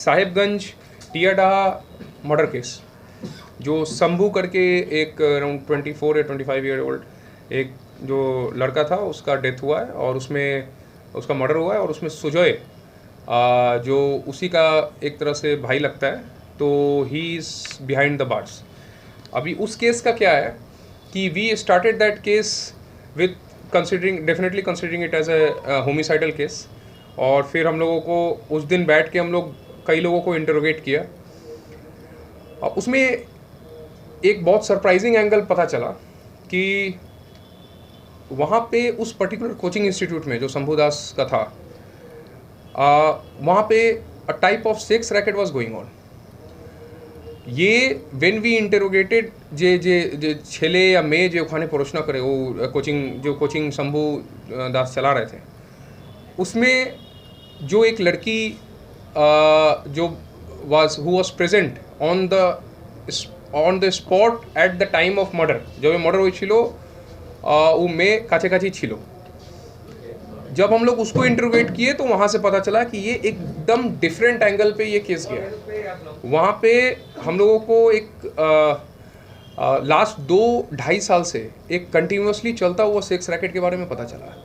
Sahibganj टियाडाहा murder case, जो शंभू करके एक अराउंड 24 या 25 ईयर ओल्ड एक जो लड़का था उसका डेथ हुआ है और उसमें उसका मर्डर हुआ है और उसमें सुजय जो उसी का एक तरह से भाई लगता है, तो he is behind the bars. अभी उस केस का क्या है कि we started that case with definitely considering it as a homicidal case. और फिर हम लोगों को उस दिन बैठ के हम लोग कई लोगों को इंटरोगेट किया। उसमें एक बहुत सरप्राइजिंग एंगल पता चला कि वहाँ पे उस पर्टिकुलर कोचिंग इंस्टीट्यूट में जो शंभू दास का था, वहाँ पे a type of sex racket was going on. ये व्हेन वी इंटरोगेटेड जे जे जे छेले या मे जो खाने परोसना करे वो कोचिंग शंभू दास चला रहे थे, उसमें जो एक लड़की जो who was present on the spot at the time of murder, जब मर्डर हुई वो मे काछे काछी छिलो। जब हम लोग उसको इंटरोगेट किए तो वहाँ से पता चला कि ये एकदम डिफरेंट एंगल पे ये केस गया। वहाँ पे हम लोगों को एक लास्ट 2-2.5 साल से एक कंटिन्यूसली चलता हुआ सेक्स रैकेट के बारे में पता चला।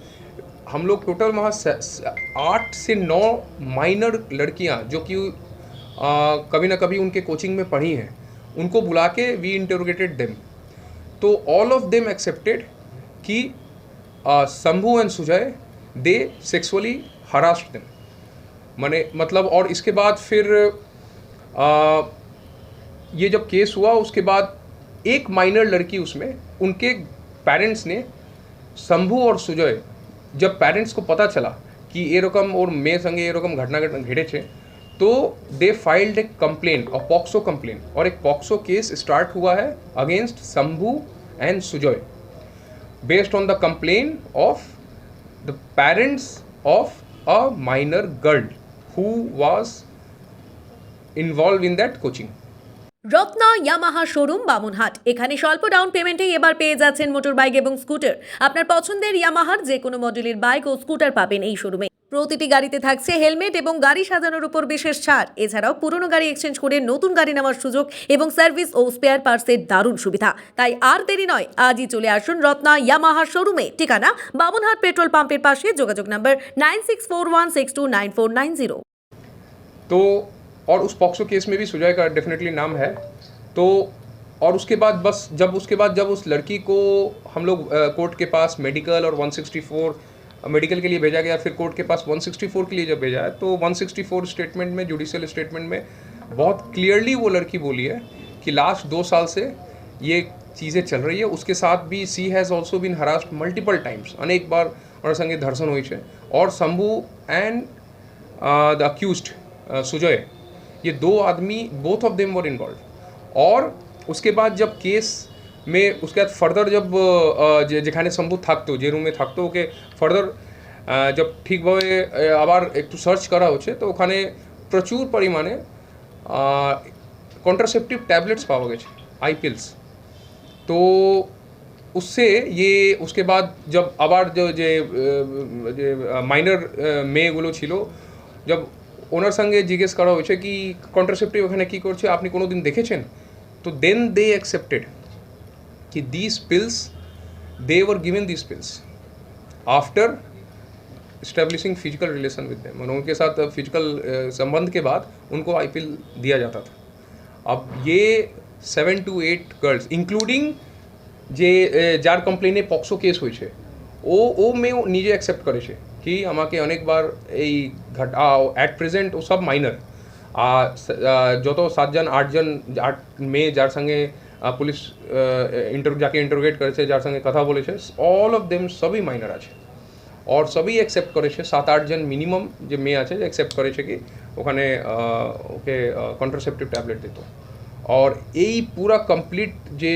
हम लोग टोटल वहाँ 8 से 9 माइनर लड़कियाँ जो कि कभी ना कभी उनके कोचिंग में पढ़ी हैं, उनको बुला के वी इंटरोगेटेड देम। तो ऑल ऑफ देम एक्सेप्टेड कि Shambhu and Sujay they sexually harassed them. मतलब और इसके बाद फिर ये जब केस हुआ उसके बाद एक माइनर लड़की उसमें, उनके पेरेंट्स ने शंभू और सुजय, जब पेरेंट्स को पता चला कि ये रकम और मे संगे ये रकम घटना घटे छे, तो दे फाइल्ड ए कंप्लेन और पॉक्सो कंप्लेन, और एक पॉक्सो केस स्टार्ट हुआ है against Shambhu and Sujay based on the complain of the parents of a minor girl who was involved in that coaching. Ratna Yamaha showroom Bamunhat. এখানে স্বল্প ডাউন পেমেন্টে এবার পেয়ে যাচ্ছেন মোটর বাইক এবং স্কুটার। আপনার পছন্দের ইয়ামাহার যে কোনো মডেলের বাইক ও স্কুটার পাবেন এই শোরুমে। প্রতিটি গাড়িতে থাকছে হেলমেট এবং গাড়ি সাজানোর উপর বিশেষ ছাড়। এছাড়াও পুরনো গাড়ি এক্সচেঞ্জ করে নতুন গাড়ি নেওয়ার সুযোগ এবং সার্ভিস ও স্পেয়ার পার্টসের দারুণ সুবিধা। তাই আর দেরি নয়, আজই চলে আসুন রত্না ইয়ামাহা শোরুমে। ঠিকানা বামুনহাট পেট্রোল পাম্পের পাশে। যোগাযোগ নম্বর 9641629490। तो और उस पॉक्सो केस में भी सुजय का डेफिनेटली नाम है। तो और उसके बाद जब उस लड़की को हम लोग कोर्ट के पास मेडिकल और 164 मेडिकल के लिए भेजा गया, फिर कोर्ट के पास 164 के लिए जब भेजा है, तो 164 स्टेटमेंट में, जुडिशियल स्टेटमेंट में बहुत क्लियरली वो लड़की बोली है कि लास्ट 2 साल से ये चीज़ें चल रही है। उसके साथ भी she has also been harassed multiple times, अनेक बार और संगे धर्षण हुई है। और Shambhu and the accused Sujay, ये 2 आदमी both of them were involved. और उसके बाद जब केस में उसके बाद फर्दर जब যেখানে শম্ভু থাকতো, যে রুমে থাকতো, ওকে ফার্দার जब ঠিকভাবে আবার একটু সার্চ করা হচ্ছে, তো ওখানে প্রচুর পরিমাণে কন্ট্রাসেপ্টিভ ট্যাবলেट्स পাওয়া গেছে, आई पिल्स। तो उससे ये उसके बाद जब আবার যে মাইনর মেয়েগুলো ছিল, जब ওনার সঙ্গে জিজ্ঞেস করা হয়েছে কি কন্ট্রাসেপ্টিভ ওখানে কী করছে, আপনি কোনো দিন দেখেছেন? তো দেন দে অ্যাকসেপ্টেড कि these pills, they were given these pills after establishing physical relation with them, और उनके साथ फिजिकल संबंध के बाद उनको आई पिल दिया जाता था। अब ये 7 to 8 गर्ल्स इंक्लूडिंग जे जार कम्प्लेने पॉक्सो केस হয়েছে, ও মেয়েও নিজে অ্যাকসেপ্ট করেছে কি আমাকে অনেকবার এই অ্যাট প্রেজেন্ট ও সব মাইনর, যত 7জন 8 মেয়ে যার সঙ্গে পুলিশ जाके इंटरोगेट करे, जार संगे कथा बोले, ऑल ऑफ देम सभी माइनर आछे और सभी एक्सेप्ट करे। 7-8 जन मिनिमम जो मे आछे एक्सेप्ट करे कि ओखाने ओके कन्ट्रासेप्टिव टैबलेट दित। और यही पूरा कमप्लीट जे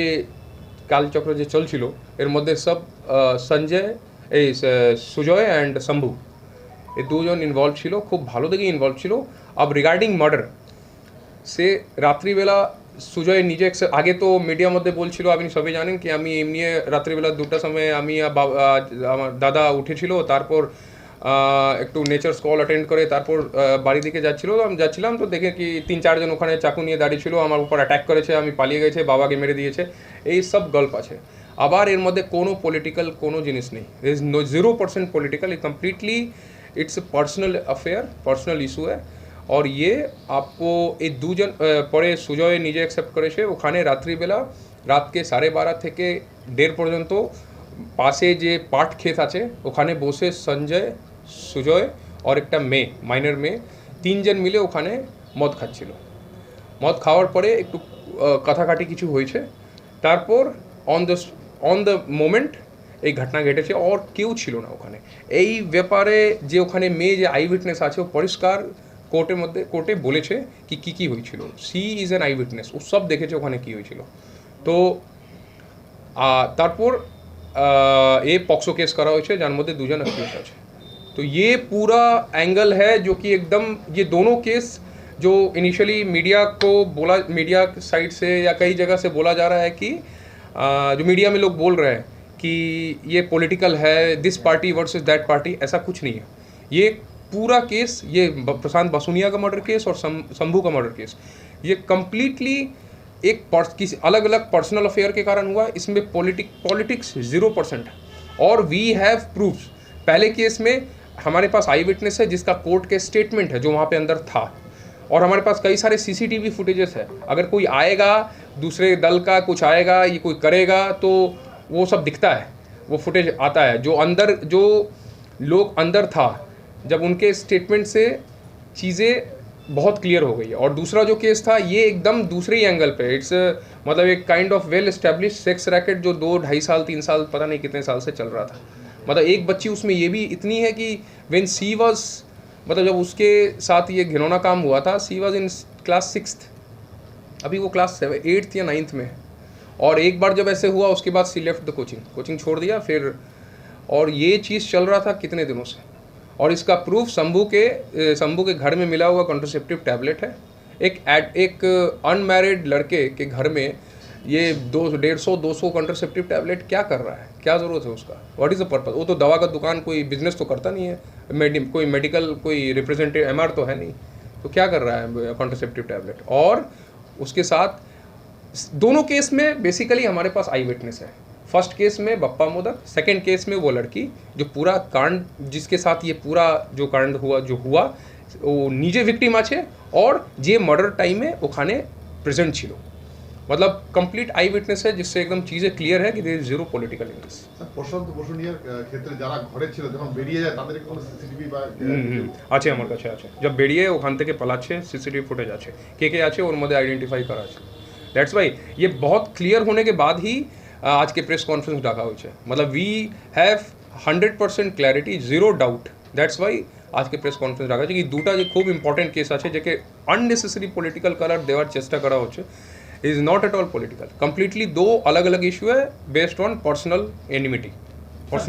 कालचक्र जे चलछिलो एर मध्य सब सुजय एंड शंभू ये 2 जन इनवल्व छिलो, खूब भालो दिके इनवल्व छिलो। अब रिगार्डिंग मर्डर से रात्रिबेला সুজয় নিজে আগে তো মিডিয়ার মধ্যে বলছিল, আপনি সবাই জানেন কি আমি এমনি রাত্রিবেলা 2টার সময় আমি আমার দাদা উঠেছিল, তারপর একটু নেচার্স কল অ্যাটেন্ড করে তারপর বাড়ি দিকে যাচ্ছিলাম তো দেখে কি 3-4 জন ওখানে চাকু নিয়ে দাঁড়িয়ে ছিল, আমার উপর অ্যাটাক করেছে, আমি পালিয়ে গেছে, বাবাকে মেরে দিয়েছে, এই সব গল্প আছে। আবার এর মধ্যে কোনো পলিটিক্যাল কোনো জিনিস নেই, is no 0% political, completely it's a personal affair, personal issue है। और ये आपको এই দুজন পরে সুজয় নিজে অ্যাকসেপ্ট করেছে, ওখানে রাত্রিবেলা রাতকে 12:30 থেকে 1:30 পর্যন্ত পাশে যে পাট ক্ষেত আছে ওখানে বসে সঞ্জয়, সুজয় और একটা মেয়ে, মাইনর মেয়ে, 3 জন মিলে ওখানে মদ খাচ্ছিল। মদ খাওয়ার পরে একটু কাটাকাটি কিছু হয়েছে, তারপর অন দ্য মোমেন্ট এই ঘটনা ঘটেছে, और কেউ ছিল না ওখানে। এই ব্যাপারে যে ওখানে মেয়ে যে আই উইটনেস আছে ও পরিষ্কার কোর্টে বলেছে কি কি হয়েছিল, she is an eyewitness, ও সব দেখেছে ওখানে কি হয়েছিল। তো তারপর এ পক্সো केस करा হয়েছে, যার মধ্যে 2 জন अक्यूज আছে। तो ये पूरा एंगल है जो कि एकदम ये दोनों केस जो इनिशियली मीडिया साइड से या कई जगह से बोला जा रहा है कि जो मीडिया में लोग बोल रहे हैं कि ये पॉलिटिकल है, this party versus that party, ऐसा कुछ नहीं है। ये पूरा केस, ये प्रशांत बासुनिया का मर्डर केस और शंभू का मर्डर केस, ये कम्प्लीटली एक किसी अलग अलग पर्सनल अफेयर के कारण हुआ। इसमें पॉलिटिक्स 0% है, और वी हैव प्रूफ्स। पहले केस में हमारे पास आई विटनेस है जिसका कोर्ट के स्टेटमेंट है जो वहाँ पे अंदर था, और हमारे पास कई सारे सीसीटीवी फुटेजेस है। अगर कोई आएगा दूसरे दल का, कुछ आएगा, ये कोई करेगा, तो वो सब दिखता है, वो फुटेज आता है। जो लोग अंदर था, जब उनके स्टेटमेंट से चीज़ें बहुत क्लियर हो गई है। और दूसरा जो केस था ये एकदम दूसरे ही एंगल पे, इट्स मतलब एक kind of well establish sex racket जो 2-2.5 साल 3 साल पता नहीं कितने साल से चल रहा था। मतलब एक बच्ची उसमें ये भी इतनी है कि व्हेन सी वाज, मतलब जब उसके साथ ये घिनौना काम हुआ था, she was in class 6th, अभी वो क्लास 8th या 9th में। और एक बार जब ऐसे हुआ उसके बाद सी लेफ्ट द कोचिंग छोड़ दिया फिर, और ये चीज़ चल रहा था कितने दिनों से। और इसका प्रूफ शंभू के घर में मिला हुआ कॉन्ट्रासेप्टिव टैबलेट है। एक अनमैरिड लड़के के घर में ये 150-200 कॉन्ट्रासेप्टिव टैबलेट क्या कर रहा है, क्या ज़रूरत है उसका, व्हाट इज़ द पर्पस। वो तो दवा का दुकान, कोई बिजनेस तो करता नहीं है, कोई मेडिकल कोई रिप्रेजेंटेटिव MR तो है नहीं, तो क्या कर रहा है कॉन्ट्रासेप्टिव टैबलेट। और उसके साथ दोनों केस में बेसिकली हमारे पास आई विटनेस है। फर्स्ट केस में बप्पा मोदक, सेकंड केस में वो लड़की जो पूरा कांड, जिसके साथ ये पूरा जो कांड हुआ वो निजे विक्टिम আছে, और যে मर्डर टाइमे ওখানে प्रेजेंट ছিল। मतलब कंप्लीट आई विटनेस है जिससे एकदम चीज़ें क्लियर है कि there is 0 political in this. Prashanta বসুনিয়ার ক্ষেত্রে যারা ঘরে ছিল যখন বেরিয়ে যায় তাদের কোনো সিসিটিভি বা আছে আমার কাছে আছে, जब বেরিয়ে ওখান থেকে পালাচ্ছে সিসিটিভি ফুটেজ আছে, কে আছে ওর মধ্যে আইডেন্টিফাই করা আছে। दैट्स वाई ये बहुत क्लियर होने के बाद ही आज के प्रेस कॉन्फ्रेंस डाका हुई है। मतलब we have 100% clarity, 0 doubt, that's why आज के प्रेस कॉन्फ्रेंस डाका कि दूटा जो खूब इम्पोर्टेंट केस আছে যেকে अननेसेसरी पॉलिटिकल कलर देवार चेष्टा करा হচ্ছে, is not at all political. Completely 2 अलग अलग इशू है based on personal enmity, personal